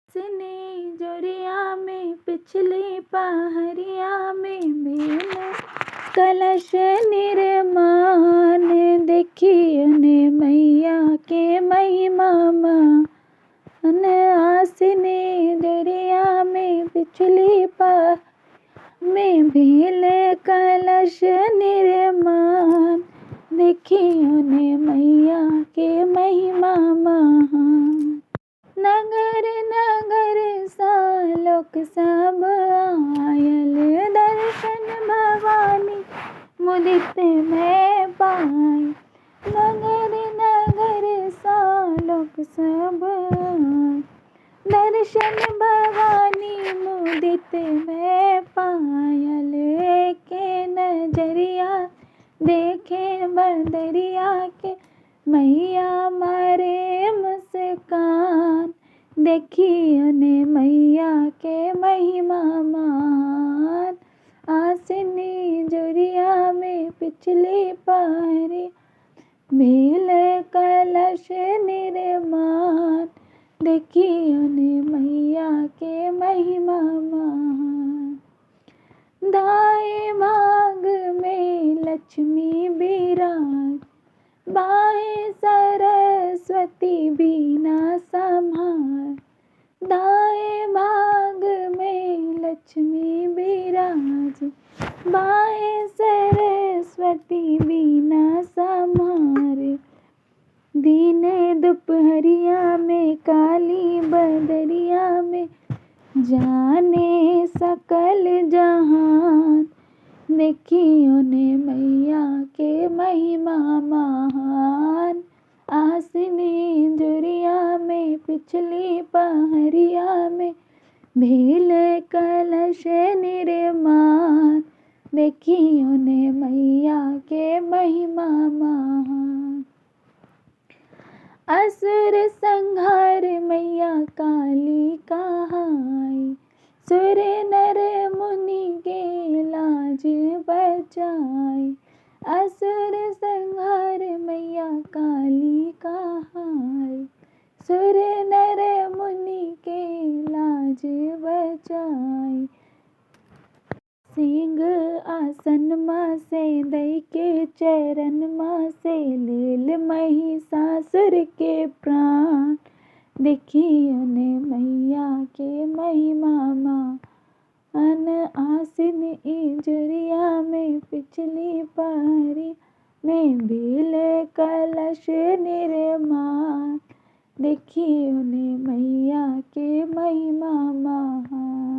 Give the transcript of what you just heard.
सने जोरिया में पिछली पहरिया में भेल कलश निर्माण देखिए ने मैया के महिमा मान आसने जोरिया में पिछली पह में भेल कलश निर्माण देखिए ने मैया के महिमा महान। नगर नगर सा लोक सब आयल दर्शन भवानी मुदित में पाए। नगर नगर सा लोक सब आए दर्शन भवानी मुदित में पायल के नजरिया देखे बदरिया के मैया मारे मुस्कान देखिए ने मैया के महिमा मान। आसनी जोरिया में पिछली पहरी भेल कलश निर्माण देखिए ने मैया के महिमा मान। दाएं भाग में लक्ष्मी विराज बाएं सरस्वती बीना संभार। दाएं भाग में लक्ष्मी विराज बाएं सरस्वती बीना संभार। दिन दोपहरिया में काली बदरिया में जाने सकल जहान देखिए ने मैया के महिमा महान। आसनी जोरिया में पिछली पहरिया में भेल कलश निर्माण देखिए ने मैया के महिमा महान। असुर संहार मैया काली कहाई सुर नर मुनि के लाज बचाई। असुर संहार मैया काली कहाई सुर नर मुनि के लाज बचाई। सिंह आसन माँ से दई के चरण माँ से लेल महिषासुर के प्राण देखिए ने मैया के महिमा मान। आसिन जोरिया में पिछली पहरी में भेल कलश निर्माण देखिए ने मैया के महिमा महान।